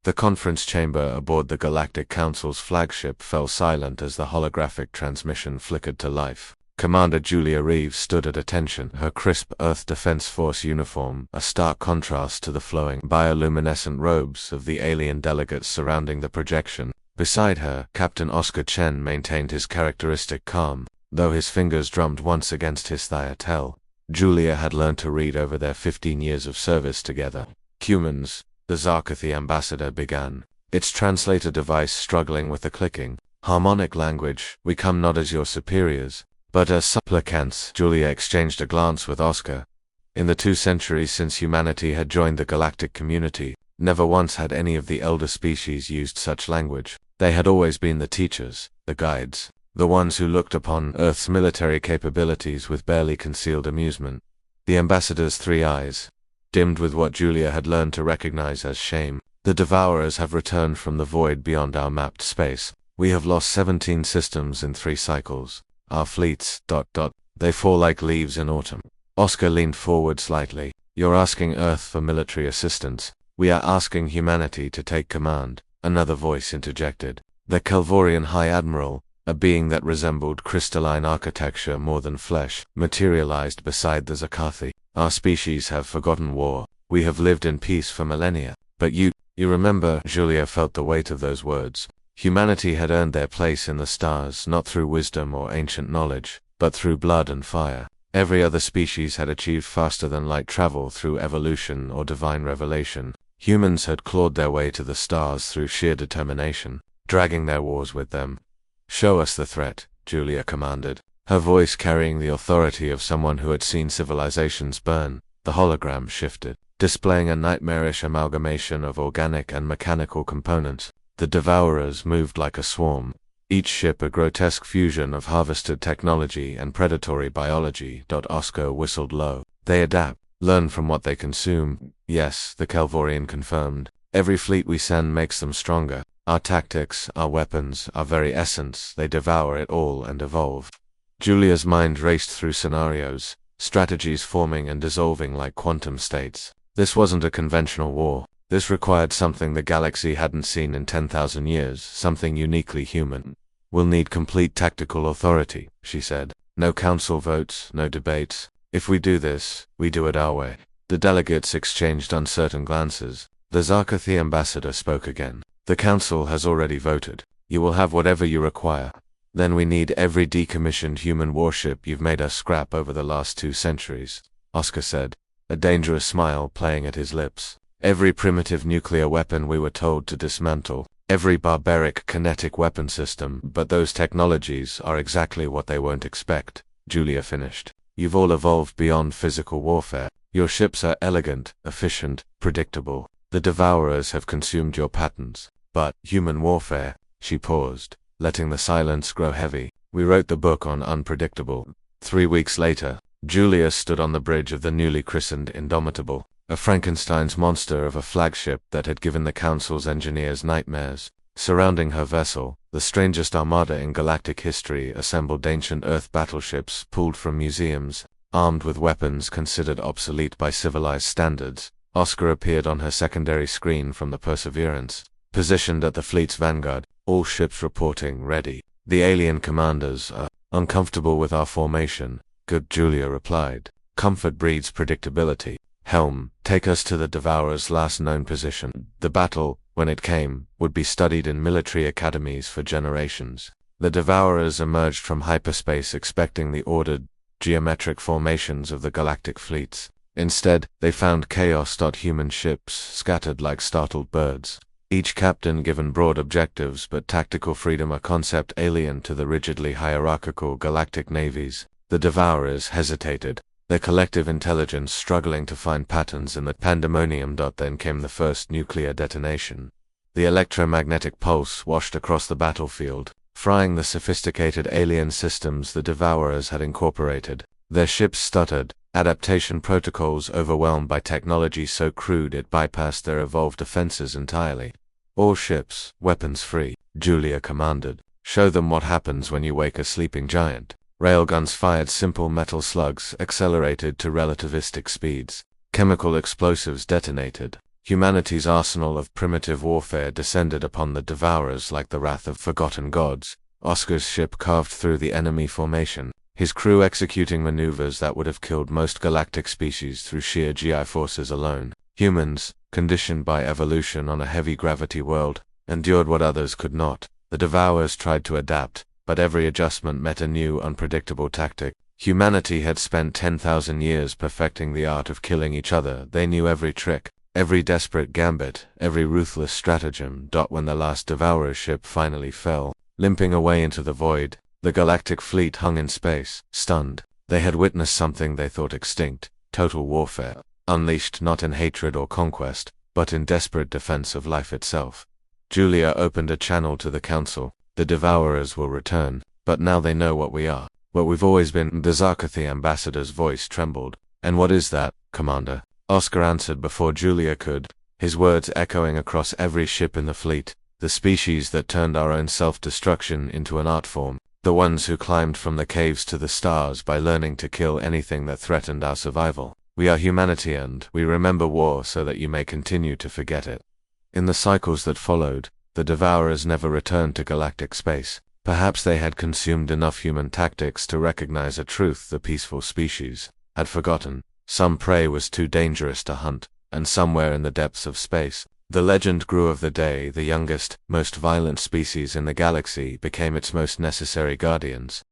The conference chamber aboard the Galactic Council's flagship fell silent as the holographic transmission flickered to life. Commander Julia Reeves stood at attention, her crisp Earth Defense Force uniform a stark contrast to the flowing, bioluminescent robes of the alien delegates surrounding the projection. Beside her, Captain Oscar Chen maintained his characteristic calm, though his fingers drummed once against his thigh. Julia had learned to read over their 15 years of service together. Humans, the Zarkathi ambassador began, its translator device struggling with the clicking, harmonic language. We come not as your superiors, but as supplicants. Julia exchanged a glance with Oscar. In the 2 centuries since humanity had joined the galactic community, never once had any of the elder species used such language. They had always been the teachers, the guides, the ones who looked upon Earth's military capabilities with barely concealed amusement. The ambassador's 3 eyes dimmed with what Julia had learned to recognize as shame. The Devourers have returned from the void beyond our mapped space. We have lost 17 systems in 3 cycles. Our fleets, they fall like leaves in autumn. Oscar leaned forward slightly. You're asking Earth for military assistance. We are asking humanity to take command. Another voice interjected. The Kelvorian High Admiral, a being that resembled crystalline architecture more than flesh, materialized beside the Zarkathi. Our species have forgotten war. We have lived in peace for millennia. But you remember. Julia felt the weight of those words. Humanity had earned their place in the stars not through wisdom or ancient knowledge, but through blood and fire. Every other species had achieved faster than light travel through evolution or divine revelation. Humans had clawed their way to the stars through sheer determination, dragging their wars with them. Show us the threat, Julia commanded, her voice carrying the authority of someone who had seen civilizations burn. The hologram shifted, displaying a nightmarish amalgamation of organic and mechanical components. The Devourers moved like a swarm, each ship a grotesque fusion of harvested technology and predatory biology. Oscar whistled low. They adapt, learn from what they consume. Yes, the Kelvorian confirmed. Every fleet we send makes them stronger. Our tactics, our weapons, our very essence, they devour it all and evolve. Julia's mind raced through scenarios, strategies forming and dissolving like quantum states. This wasn't a conventional war. This required something the galaxy hadn't seen in 10,000 years, something uniquely human. We'll need complete tactical authority, she said. No council votes, no debates. If we do this, we do it our way. The delegates exchanged uncertain glances. The Zarkathi ambassador spoke again. The council has already voted. You will have whatever you require. Then we need every decommissioned human warship you've made us scrap over the last 2 centuries, Oscar said, a dangerous smile playing at his lips. Every primitive nuclear weapon we were told to dismantle. Every barbaric kinetic weapon system. But those technologies are exactly what they won't expect, Julia finished. You've all evolved beyond physical warfare. Your ships are elegant, efficient, predictable. The Devourers have consumed your patterns. But human warfare, she paused, letting the silence grow heavy. We wrote the book on unpredictable. 3 weeks later, Julia stood on the bridge of the newly christened Indomitable, a Frankenstein's monster of a flagship that had given the Council's engineers nightmares. Surrounding her vessel, the strangest armada in galactic history assembled ancient Earth battleships pulled from museums, armed with weapons considered obsolete by civilized standards. Oscar appeared on her secondary screen from the Perseverance, positioned at the fleet's vanguard, all ships reporting ready. The alien commanders are uncomfortable with our formation. Good, Julia replied. Comfort breeds predictability. Helm, take us to the Devourer's last known position. The battle, when it came, would be studied in military academies for generations. The Devourers emerged from hyperspace expecting the ordered, geometric formations of the galactic fleets. Instead, they found chaos. Human ships scattered like startled birds, each captain given broad objectives but tactical freedom, a concept alien to the rigidly hierarchical galactic navies. The Devourers hesitated, their collective intelligence struggling to find patterns in the pandemonium. Then came the first nuclear detonation. The electromagnetic pulse washed across the battlefield, frying the sophisticated alien systems the Devourers had incorporated. Their ships stuttered, adaptation protocols overwhelmed by technology so crude it bypassed their evolved defenses entirely. All ships, weapons free, Julia commanded. Show them what happens when you wake a sleeping giant. Railguns fired simple metal slugs accelerated to relativistic speeds. Chemical explosives detonated. Humanity's arsenal of primitive warfare descended upon the Devourers like the wrath of forgotten gods. Oscar's ship carved through the enemy formation, his crew executing maneuvers that would have killed most galactic species through sheer GI forces alone. Humans, conditioned by evolution on a heavy gravity world, endured what others could not. The Devourers tried to adapt, but every adjustment met a new, unpredictable tactic. Humanity had spent 10,000 years perfecting the art of killing each other. They knew every trick, every desperate gambit, every ruthless stratagem. When the last Devourer ship finally fell, limping away into the void, the galactic fleet hung in space, stunned. They had witnessed something they thought extinct: total warfare, unleashed not in hatred or conquest, but in desperate defense of life itself. Julia opened a channel to the Council. The Devourers will return, but now they know what we are, what we've always been. The Zarkathi ambassador's voice trembled. And what is that, Commander? Oscar answered before Julia could, his words echoing across every ship in the fleet. The species that turned our own self-destruction into an art form. The ones who climbed from the caves to the stars by learning to kill anything that threatened our survival. We are humanity, and we remember war so that you may continue to forget it. In the cycles that followed, the Devourers never returned to galactic space. Perhaps they had consumed enough human tactics to recognize a truth the peaceful species had forgotten. Some prey was too dangerous to hunt, and somewhere in the depths of space, the legend grew of the day the youngest, most violent species in the galaxy became its most necessary guardians.